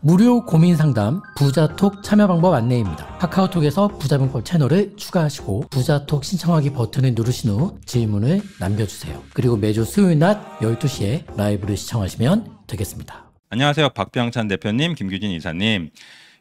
무료 고민 상담 부자톡 참여 방법 안내입니다. 카카오톡에서 부자방법 채널을 추가하시고 부자톡 신청하기 버튼을 누르신 후 질문을 남겨주세요. 그리고 매주 수요일 낮 12시에 라이브를 시청하시면 되겠습니다. 안녕하세요. 박병찬 대표님, 김규진 이사님.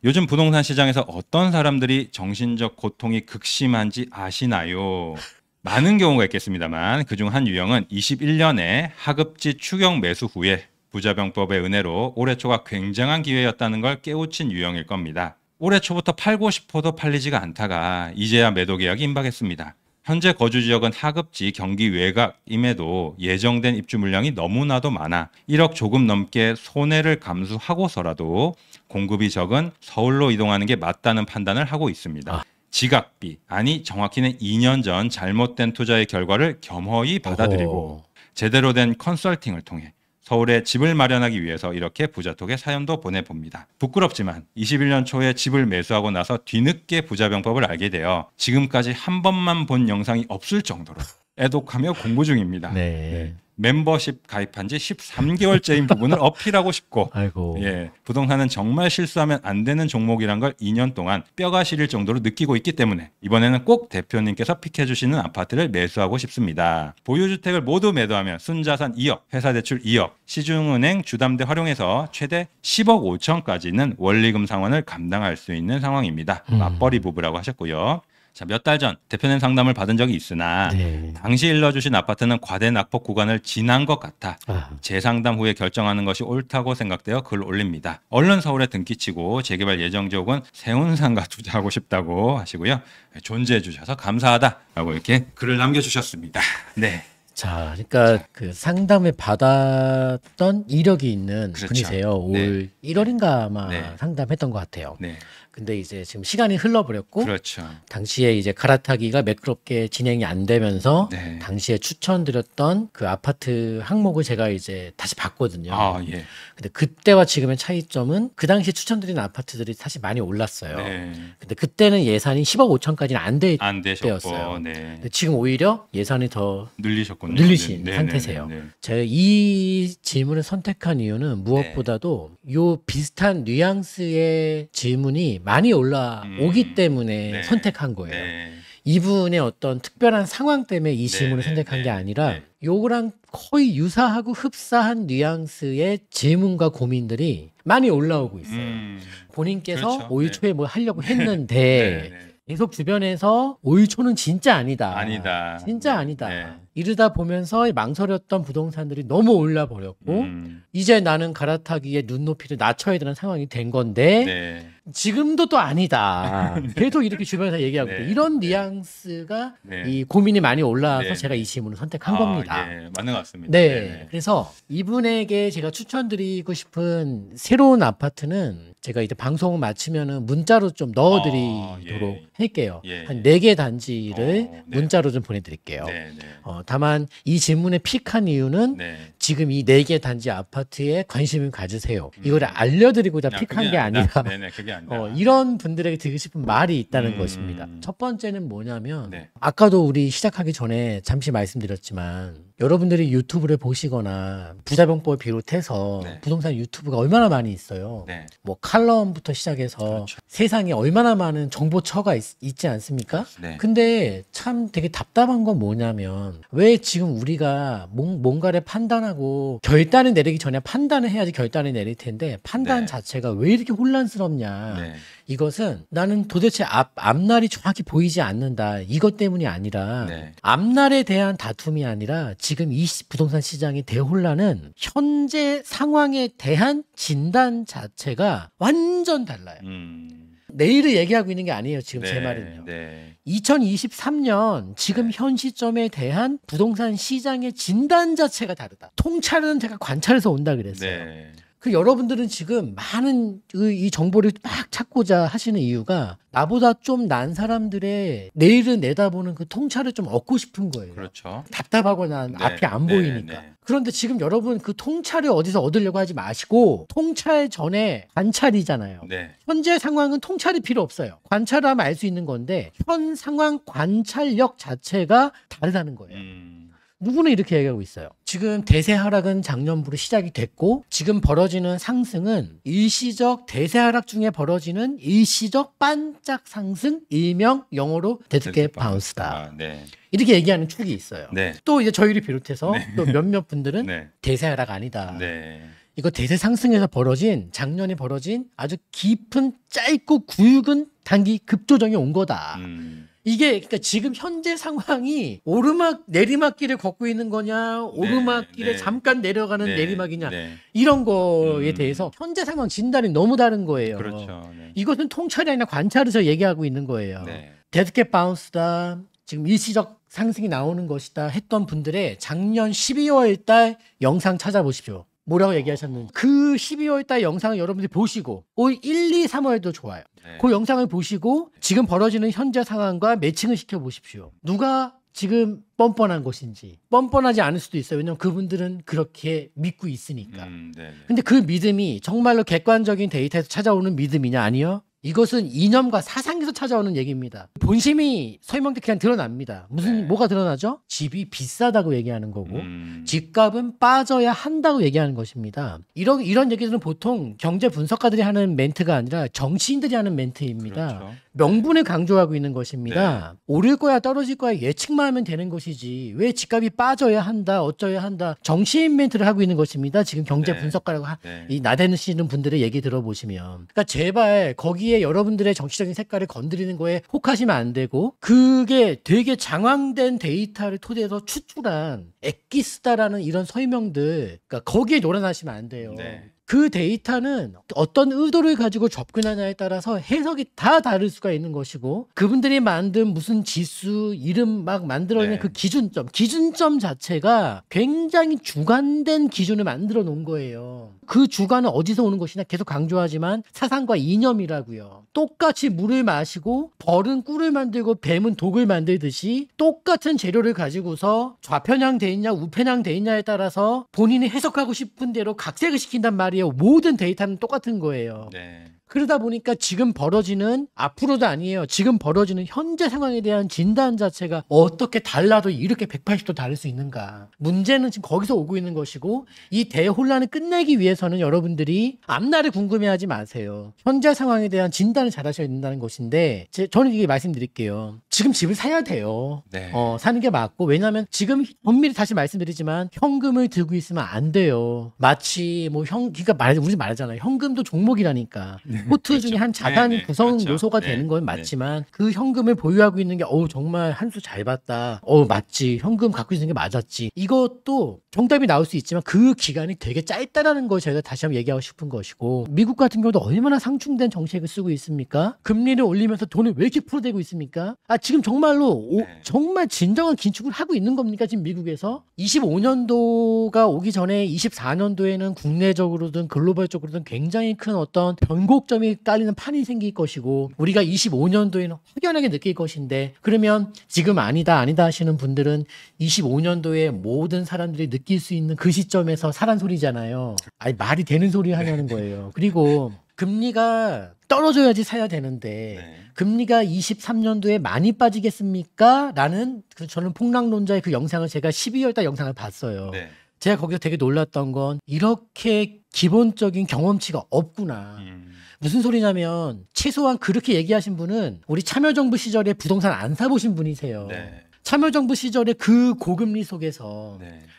요즘 부동산 시장에서 어떤 사람들이 정신적 고통이 극심한지 아시나요? 많은 경우가 있겠습니다만 그중 한 유형은 21년에 하급지 추격 매수 후에 부자병법의 은혜로 올해 초가 굉장한 기회였다는 걸 깨우친 유형일 겁니다. 올해 초부터 팔고 싶어도 팔리지가 않다가 이제야 매도 계약이 임박했습니다. 현재 거주 지역은 하급지 경기 외곽임에도 예정된 입주 물량이 너무나도 많아 1억 조금 넘게 손해를 감수하고서라도 공급이 적은 서울로 이동하는 게 맞다는 판단을 하고 있습니다. 지각비, 아니 정확히는 2년 전 잘못된 투자의 결과를 겸허히 받아들이고 제대로 된 컨설팅을 통해 서울에 집을 마련하기 위해서 이렇게 부자톡에 사연도 보내봅니다. 부끄럽지만 21년 초에 집을 매수하고 나서 뒤늦게 부자병법을 알게 되어 지금까지 한 번만 본 영상이 없을 정도로 애독하며 공부 중입니다. 네. 멤버십 가입한 지 13개월째인 부분을 어필하고 싶고 부동산은 정말 실수하면 안 되는 종목이란 걸 2년 동안 뼈가 시릴 정도로 느끼고 있기 때문에 이번에는 꼭 대표님께서 픽해 주시는 아파트를 매수하고 싶습니다. 보유주택을 모두 매도하면 순자산 2억, 회사대출 2억, 시중은행 주담대 활용해서 최대 10억 5천까지는 원리금 상환을 감당할 수 있는 상황입니다. 맞벌이 부부라고 하셨고요. 자, 몇 달 전 대표님 상담을 받은 적이 있으나 당시 일러주신 아파트는 과대 낙폭 구간을 지난 것 같아 재상담 후에 결정하는 것이 옳다고 생각되어 글 올립니다. 얼른 서울에 등기치고 재개발 예정 지역은 세운상가 투자하고 싶다고 하시고요. 존재해 주셔서 감사하다라고 이렇게 글을 남겨주셨습니다. 네. 자, 그러니까 그 상담을 받았던 이력이 있는 분이세요. 올 1월인가 아마 상담했던 것 같아요. 근데 이제 지금 시간이 흘러버렸고 당시에 이제 갈아타기가 매끄럽게 진행이 안 되면서 당시에 추천드렸던 그 아파트 항목을 제가 이제 다시 봤거든요. 근데 그때와 지금의 차이점은 그 당시에 추천드린 아파트들이 사실 많이 올랐어요. 근데 그때는 예산이 10억 5천까지는 안 될 때였어요. 근데 지금 오히려 예산이 더 늘리신 상태세요. 제가 이 질문을 선택한 이유는 무엇보다도 요 비슷한 뉘앙스의 질문이 많이 올라오기 때문에 선택한 거예요. 이분의 어떤 특별한 상황 때문에 이 질문을 선택한 게 아니라 요거랑 거의 유사하고 흡사한 뉘앙스의 질문과 고민들이 많이 올라오고 있어요. 본인께서 올 초에 뭘 하려고 했는데 계속 주변에서 올 초는 진짜 아니다. 진짜 아니다. 이러다 보면서 망설였던 부동산들이 너무 올라버렸고 이제 나는 갈아타기에 눈높이를 낮춰야 되는 상황이 된 건데 지금도 또 아니다. 계속 이렇게 주변에서 얘기하고 이런 뉘앙스가 이 고민이 많이 올라와서 제가 이 질문을 선택한 겁니다. 맞는 것 같습니다. 그래서 이분에게 제가 추천드리고 싶은 새로운 아파트는 제가 이제 방송을 마치면은 문자로 좀 넣어드리도록 할게요. 한 4개 단지를 문자로 좀 보내드릴게요. 다만 이 질문에 픽한 이유는 지금 이 4개 단지 아파트에 관심을 가지세요. 이걸 알려드리고자 픽한 게 아니라 이런 분들에게 드리고 싶은 말이 있다는 것입니다. 첫 번째는 뭐냐면 아까도 우리 시작하기 전에 잠시 말씀드렸지만 여러분들이 유튜브를 보시거나 부자병법을 비롯해서 부동산 유튜브가 얼마나 많이 있어요. 뭐 칼럼부터 시작해서 세상에 얼마나 많은 정보처가 있지 않습니까? 근데 참 되게 답답한 건 뭐냐면 왜 지금 우리가 뭔가를 판단하고 결단을 내리기 전에 판단을 해야지 결단을 내릴 텐데 판단 자체가 왜 이렇게 혼란스럽냐. 이것은 나는 도대체 앞날이 정확히 보이지 않는다. 이것 때문이 아니라 앞날에 대한 다툼이 아니라 지금 이 부동산 시장의 대혼란은 현재 상황에 대한 진단 자체가 완전 달라요. 내일을 얘기하고 있는 게 아니에요. 지금 제 말은요. 2023년 지금 현 시점에 대한 부동산 시장의 진단 자체가 다르다. 통찰은 제가 관찰해서 온다 그랬어요. 그 여러분들은 지금 많은 이 정보를 막 찾고자 하시는 이유가 나보다 좀 난 사람들의 내일을 내다보는 그 통찰을 좀 얻고 싶은 거예요. 답답하거나 앞이 안 보이니까. 그런데 지금 여러분 그 통찰을 어디서 얻으려고 하지 마시고 통찰 전에 관찰이잖아요. 현재 상황은 통찰이 필요 없어요. 관찰을 하면 알 수 있는 건데 현 상황 관찰력 자체가 다르다는 거예요. 누구는 이렇게 얘기하고 있어요. 지금 대세 하락은 작년부로 시작이 됐고 지금 벌어지는 상승은 일시적 대세 하락 중에 벌어지는 일시적 반짝 상승, 일명 영어로 데드캣 바운스다. 네. 이렇게 얘기하는 축이 있어요. 네. 또 이제 저희를 비롯해서 네. 또 몇몇 분들은 네. 대세 하락 아니다. 네. 이거 대세 상승에서 벌어진 작년에 벌어진 아주 깊은 짧고 굵은 단기 급조정이 온 거다. 이게 그러니까 지금 현재 상황이 오르막 내리막길을 걷고 있는 거냐, 오르막길에 잠깐 내려가는 내리막이냐 이런 거에 대해서 현재 상황 진단이 너무 다른 거예요. 그렇죠. 이것은 통찰이 아니라 관찰에서 얘기하고 있는 거예요. 데드캣 바운스다. 지금 일시적 상승이 나오는 것이다 했던 분들의 작년 12월 달 영상 찾아보십시오. 뭐라고 얘기하셨는지. 그 12월 달 영상을 여러분들이 보시고 올 1, 2, 3월도 좋아요. 그 영상을 보시고 지금 벌어지는 현재 상황과 매칭을 시켜보십시오. 누가 지금 뻔뻔한 것인지. 뻔뻔하지 않을 수도 있어요. 왜냐하면 그분들은 그렇게 믿고 있으니까. 근데 그 믿음이 정말로 객관적인 데이터에서 찾아오는 믿음이냐? 아니요. 이것은 이념과 사상에서 찾아오는 얘기입니다. 본심이 설명 때 그냥 드러납니다. 뭐가 드러나죠? 집이 비싸다고 얘기하는 거고 집값은 빠져야 한다고 얘기하는 것입니다. 이런 얘기들은 보통 경제 분석가들이 하는 멘트가 아니라 정치인들이 하는 멘트입니다. 그렇죠. 명분을 강조하고 있는 것입니다. 오를 거야 떨어질 거야 예측만 하면 되는 것이지 왜 집값이 빠져야 한다 어쩌야 한다 정치인 멘트를 하고 있는 것입니다. 지금 경제 분석가라고 이 나대시는 분들의 얘기 들어보시면 그러니까 제발 거기에 여러분들의 정치적인 색깔을 건드리는 거에 혹하시면 안 되고 그게 되게 장황된 데이터를 토대로 추출한 엑기스다라는 이런 설명들 그러니까 거기에 놀아나시면 안 돼요. 그 데이터는 어떤 의도를 가지고 접근하냐에 따라서 해석이 다 다를 수가 있는 것이고 그분들이 만든 무슨 지수 이름 막 만들어낸 그 기준점 자체가 굉장히 주관된 기준을 만들어 놓은 거예요. 그 주관은 어디서 오는 것이냐 계속 강조하지만 사상과 이념이라고요. 똑같이 물을 마시고 벌은 꿀을 만들고 뱀은 독을 만들듯이 똑같은 재료를 가지고서 좌편향 돼 있냐 우편향 돼 있냐에 따라서 본인이 해석하고 싶은 대로 각색을 시킨단 말이에요. 모든 데이터는 똑같은 거예요. 그러다 보니까 지금 벌어지는 앞으로도 아니에요. 지금 벌어지는 현재 상황에 대한 진단 자체가 어떻게 달라도 이렇게 180도 다를 수 있는가. 문제는 지금 거기서 오고 있는 것이고 이 대혼란을 끝내기 위해서는 여러분들이 앞날을 궁금해하지 마세요. 현재 상황에 대한 진단을 잘 하셔야 된다는 것인데 저는 이게 말씀드릴게요. 지금 집을 사야 돼요. 사는 게 맞고 왜냐하면 지금 엄밀히 다시 말씀드리지만 현금을 들고 있으면 안 돼요. 마치 그러니까 우리 말하잖아요. 현금도 종목이라니까. 포트 중에 한 자산 구성 요소가 되는 건 맞지만 그 현금을 보유하고 있는 게 정말 한 수 잘 봤다. 맞지. 현금 갖고 있는 게 맞았지. 이것도 정답이 나올 수 있지만 그 기간이 되게 짧다라는 걸 제가 다시 한번 얘기하고 싶은 것이고 미국 같은 경우도 얼마나 상충된 정책을 쓰고 있습니까? 금리를 올리면서 돈을 왜 이렇게 풀어대고 있습니까? 지금 정말로 정말 진정한 긴축을 하고 있는 겁니까? 지금 미국에서 25년도가 오기 전에 24년도에는 국내적으로든 글로벌적으로든 굉장히 큰 어떤 변곡점이 깔리는 판이 생길 것이고 우리가 25년도에는 확연하게 느낄 것인데 그러면 지금 아니다 하시는 분들은 25년도에 모든 사람들이 느낄 수 있는 그 시점에서 사란 소리잖아요. 말이 되는 소리 하냐는 거예요. 그리고 금리가 떨어져야지 사야 되는데 금리가 23년도에 많이 빠지겠습니까? 라는 저는 폭락론자의 그 영상을 제가 12월 달 영상을 봤어요. 제가 거기서 되게 놀랐던 건 이렇게 기본적인 경험치가 없구나. 무슨 소리냐면 최소한 그렇게 얘기하신 분은 우리 참여정부 시절에 부동산 안 사보신 분이세요. 참여정부 시절에 그 고금리 속에서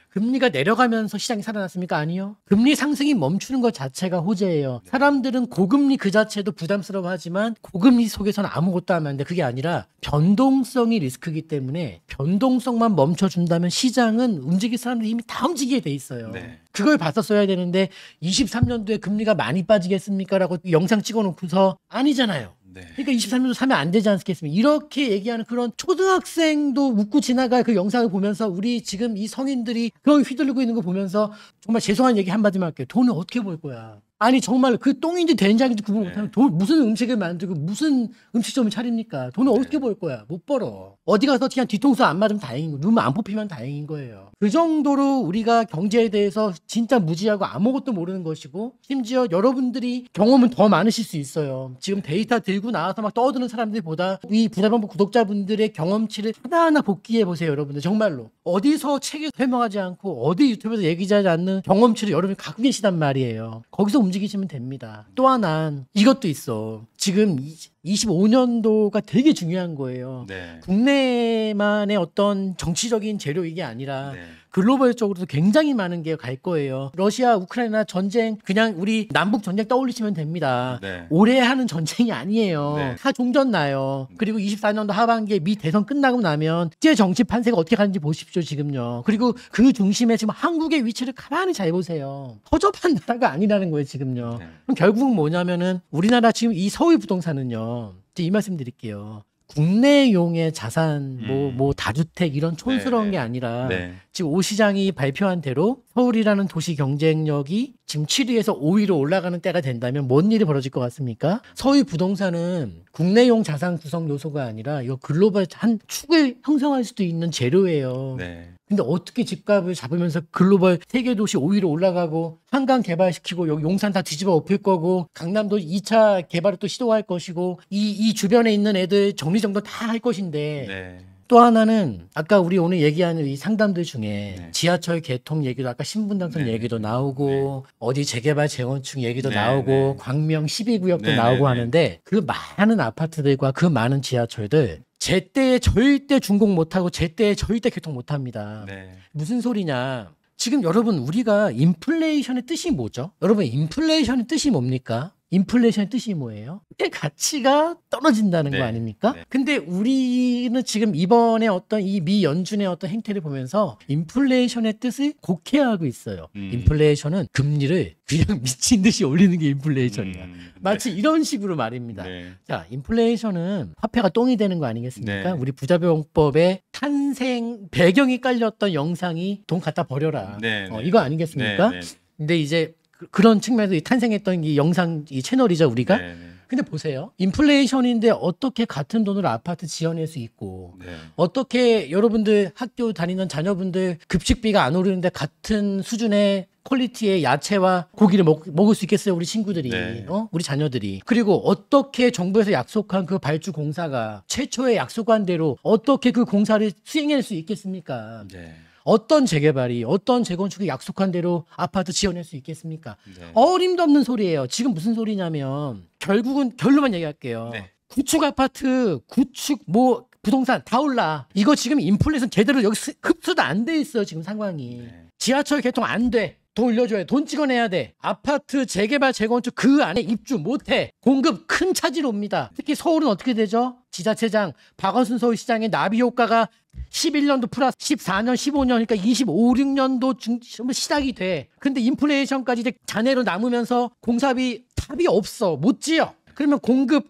금리가 내려가면서 시장이 살아났습니까? 아니요. 금리 상승이 멈추는 것 자체가 호재예요. 사람들은 고금리 그 자체도 부담스러워하지만 고금리 속에서는 아무것도 하면 안 돼. 그게 아니라 변동성이 리스크이기 때문에 변동성만 멈춰준다면 시장은 움직일 사람들이 이미 다 움직이게 돼 있어요. 그걸 봤었어야 되는데 23년도에 금리가 많이 빠지겠습니까? 라고 영상 찍어놓고서 아니잖아요. 그러니까 23년도 사면 안 되지 않겠습니까? 이렇게 얘기하는 그런 초등학생도 웃고 지나갈 그 영상을 보면서 우리 지금 이 성인들이 그걸 휘둘리고 있는 거 보면서 정말 죄송한 얘기 한마디만 할게요. 돈을 어떻게 벌 거야? 아니 정말 그 똥인지 된장인지 구분 못하면 무슨 음식을 만들고 무슨 음식점을 차립니까? 돈을 어떻게 벌 거야? 못 벌어. 어디 가서 그냥 뒤통수 안 맞으면 다행인 거예요. 룸 안 뽑히면 다행인 거예요. 그 정도로 우리가 경제에 대해서 진짜 무지하고 아무것도 모르는 것이고, 심지어 여러분들이 경험은 더 많으실 수 있어요. 지금 데이터 들고 나와서 막 떠드는 사람들보다 이 부자본부 구독자분들의 경험치를 하나하나 복기해 보세요. 여러분들 정말로 어디서 책에 설명하지 않고 어디 유튜브에서 얘기하지 않는 경험치를 여러분이 갖고 계시단 말이에요. 거기서 움직이시면 됩니다. 또 하나 이것도 있어. 지금 25년도가 되게 중요한 거예요. 네. 국내만의 어떤 정치적인 재료 이게 아니라 네. 글로벌적으로도 굉장히 많은 게 갈 거예요. 러시아, 우크라이나 전쟁 그냥 우리 남북 전쟁 떠올리시면 됩니다. 네. 오래 하는 전쟁이 아니에요. 네. 다 종전 나요. 그리고 24년도 하반기에 미 대선 끝나고 나면 국제 정치 판세가 어떻게 가는지 보십시오. 지금요. 그리고 그 중심에 지금 한국의 위치를 가만히 잘 보세요. 허접한 나라가 아니라는 거예요. 지금요. 네. 그럼 결국은 뭐냐면은 우리나라 지금 이 서울 부동산은요. 이 말씀 드릴게요. 국내용의 자산, 뭐 다주택 이런 촌스러운 네. 게 아니라 네. 지금 오 시장이 발표한 대로 서울이라는 도시 경쟁력이 지금 7위에서 5위로 올라가는 때가 된다면 뭔 일이 벌어질 것 같습니까? 서울 부동산은 국내용 자산 구성 요소가 아니라 이거 글로벌 한 축을 형성할 수도 있는 재료예요. 네. 근데 어떻게 집값을 잡으면서 글로벌 세계 도시 5위로 올라가고 한강 개발시키고 여기 용산 다 뒤집어 엎을 거고 강남도 2차 개발을 또 시도할 것이고 이 주변에 있는 애들 정리정돈 다 할 것인데 네. 또 하나는 아까 우리 오늘 얘기하는 이 상담들 중에 네. 지하철 개통 얘기도 아까 신분당선 네. 얘기도 나오고 어디 재개발 재건축 얘기도 네. 나오고 네. 광명 12구역도 네. 나오고 네. 하는데 그 많은 아파트들과 그 많은 지하철들 제때에 절대 준공 못하고 제때에 절대 개통 못합니다. 네. 무슨 소리냐. 지금 여러분 우리가 인플레이션의 뜻이 뭐죠? 여러분 인플레이션의 뜻이 뭡니까? 인플레이션의 뜻이 뭐예요? 가치가 떨어진다는 네. 거 아닙니까? 네. 근데 우리는 지금 이번에 어떤 이 미 연준의 어떤 행태를 보면서 인플레이션의 뜻을 곡해하고 있어요. 인플레이션은 금리를 그냥 미친 듯이 올리는 게 인플레이션이야. 마치 이런 식으로 말입니다. 네. 자, 인플레이션은 화폐가 똥이 되는 거 아니겠습니까? 네. 우리 부자병법의 탄생 배경이 깔렸던 영상이 돈 갖다 버려라. 네. 이거 아니겠습니까? 네. 네. 근데 이제 그런 측면에서 이 탄생했던 이 영상 이 채널이죠 우리가. 네. 네. 근데 보세요. 인플레이션인데 어떻게 같은 돈으로 아파트 지어낼 수 있고 네. 어떻게 여러분들 학교 다니는 자녀분들 급식비가 안 오르는데 같은 수준의 퀄리티의 야채와 고기를 먹을 수 있겠어요 우리 친구들이. 네. 우리 자녀들이. 그리고 어떻게 정부에서 약속한 그 발주 공사가 최초에 약속한 대로 어떻게 그 공사를 수행할 수 있겠습니까? 네. 어떤 재개발이 어떤 재건축이 약속한 대로 아파트 지어낼 수 있겠습니까? 네. 어림도 없는 소리예요. 지금 무슨 소리냐면 결국은 결론만 얘기할게요. 네. 구축 아파트, 구축 뭐 부동산 다 올라. 이거 지금 인플레이션 제대로 여기 흡수도 안 돼 있어요. 지금 상황이. 네. 지하철 개통 안 돼. 돈 올려줘야 돼. 돈 찍어내야 돼. 아파트 재개발 재건축 그 안에 입주 못해. 공급 큰 차질 옵니다. 특히 서울은 어떻게 되죠? 지자체장 박원순 서울시장의 나비 효과가 11년도 플러스 14년 15년 그러니까 25, 6년도 시작이 돼. 근데 인플레이션까지 이제 잔해로 남으면서 공사비 답이 없어. 못 지어. 그러면 공급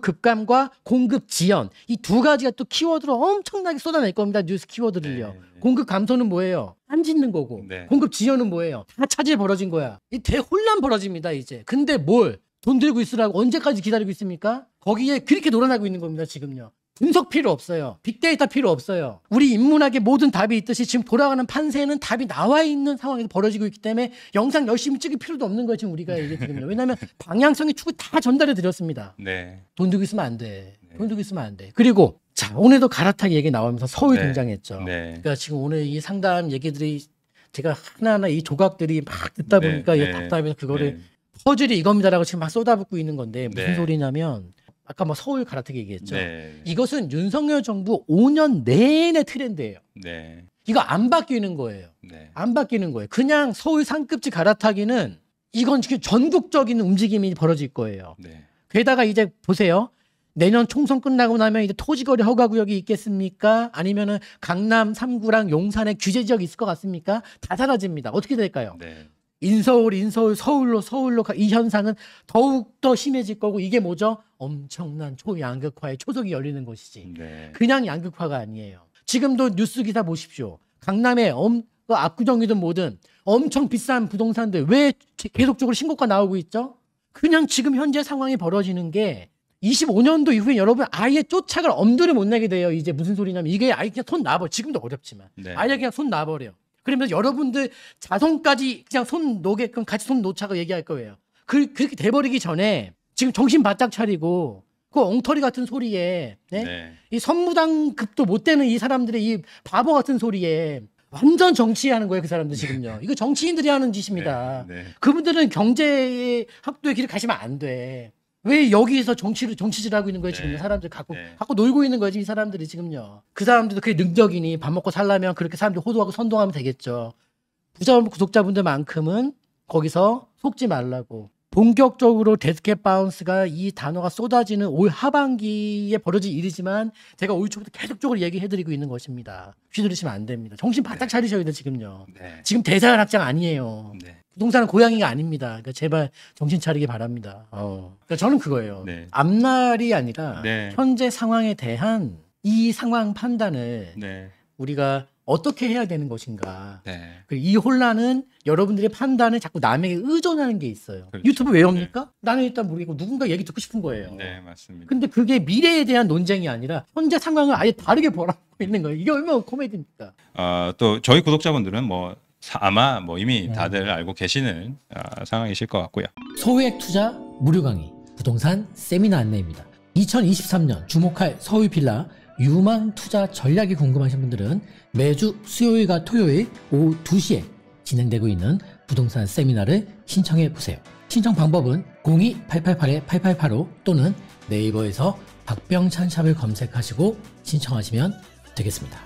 급감과 공급 지연 이 두 가지가 또 키워드로 엄청나게 쏟아낼 겁니다. 뉴스 키워드를요. 네. 공급 감소는 뭐예요? 안 짓는 거고. 네. 공급 지연은 뭐예요? 다 차질 벌어진 거야. 이 대혼란 벌어집니다 이제. 근데 뭘? 돈 들고 있으라고 언제까지 기다리고 있습니까? 거기에 그렇게 놀아나고 있는 겁니다 지금요. 분석 필요 없어요. 빅데이터 필요 없어요. 우리 인문학의 모든 답이 있듯이 지금 돌아가는 판세는 답이 나와 있는 상황에서 벌어지고 있기 때문에 영상 열심히 찍을 필요도 없는 거예요. 지금 우리가 이게 지금요. 왜냐하면 방향성의 축을 다 전달해 드렸습니다. 네. 돈 들고 있으면 안 돼. 돈 들고 있으면 안 돼. 그리고 자 오늘도 갈아타기 얘기 나오면서 서울 네. 등장했죠. 네. 그러니까 지금 오늘 이 상담 얘기들이 제가 하나하나 이 조각들이 막 듣다 네. 보니까 네. 답답해서 그거를 네. 퍼즐이 이겁니다라고 지금 막 쏟아붓고 있는 건데 무슨 네. 소리냐면 아까 뭐 서울 갈아타기 얘기했죠. 네. 이것은 윤석열 정부 5년 내내 트렌드예요. 네. 이거 안 바뀌는 거예요. 네. 안 바뀌는 거예요. 그냥 서울 상급지 갈아타기는 이건 지금 전국적인 움직임이 벌어질 거예요. 네. 게다가 이제 보세요. 내년 총선 끝나고 나면 이제 토지거래 허가구역이 있겠습니까? 아니면은 강남 3구랑 용산에 규제 지역이 있을 것 같습니까? 다 사라집니다. 어떻게 될까요? 네. 인서울, 서울로 이 현상은 더욱더 심해질 거고 이게 뭐죠? 엄청난 초양극화의 초석이 열리는 것이지. 네. 그냥 양극화가 아니에요. 지금도 뉴스 기사 보십시오. 강남에 압구정이든 뭐든 엄청 비싼 부동산들 왜 계속적으로 신고가 나오고 있죠. 그냥 지금 현재 상황이 벌어지는 게 25년도 이후에 여러분 아예 쫓아갈 엄두를 못 내게 돼요. 이제 무슨 소리냐면 이게 아예 그냥 손 놔버려. 지금도 어렵지만 네. 아예 그냥 손 놔버려. 그러면서 여러분들 자손까지 그냥 손 놓게끔 같이 손 놓자고 얘기할 거예요. 그렇게 돼버리기 전에 지금 정신 바짝 차리고 그 엉터리 같은 소리에 네? 네. 이 선무당급도 못 되는 이 사람들의 이 바보 같은 소리에 완전 정치하는 거예요. 그 사람들 지금요. 이거 정치인들이 하는 짓입니다. 네. 네. 그분들은 경제 학도의 길을 가시면 안 돼. 왜 여기서 정치질하고 있는 거예요 지금 네. 사람들 갖고 놀고 있는 거지 이 사람들이 지금요. 그 사람들도 그게 능력이니 밥 먹고 살려면 그렇게 사람들 호도하고 선동하면 되겠죠. 부자 구독자분들만큼은 거기서 속지 말라고. 본격적으로 데스켓 바운스가 이 단어가 쏟아지는 올 하반기에 벌어질 일이지만 제가 올 초부터 계속적으로 얘기해드리고 있는 것입니다. 휘두르시면 안 됩니다. 정신 바짝 차리셔야 돼요 지금요. 네. 지금 대사관 학장 아니에요. 네. 부동산은 고양이가 아닙니다. 그러니까 제발 정신 차리기 바랍니다. 그러니까 저는 그거예요. 네. 앞날이 아니라 네. 현재 상황에 대한 이 상황 판단을 네. 우리가 어떻게 해야 되는 것인가. 네. 그리고 이 혼란은 여러분들의 판단을 자꾸 남에게 의존하는 게 있어요. 그렇죠. 유튜브 왜 옵니까? 나는 일단 모르겠고 누군가 얘기 듣고 싶은 거예요. 네, 맞습니다. 근데 그게 미래에 대한 논쟁이 아니라 현재 상황을 아예 다르게 보라고 있는 거예요. 이게 얼마나 코미디입니까? 또 저희 구독자분들은 아마 이미 다들 알고 계시는 상황이실 것 같고요. 소액 투자 무료 강의 부동산 세미나 안내입니다. 2023년 주목할 서울 빌라 유망 투자 전략이 궁금하신 분들은 매주 수요일과 토요일 오후 2시에 진행되고 있는 부동산 세미나를 신청해 보세요. 신청 방법은 02-888-8885 또는 네이버에서 박병찬 샵을 검색하시고 신청하시면 되겠습니다.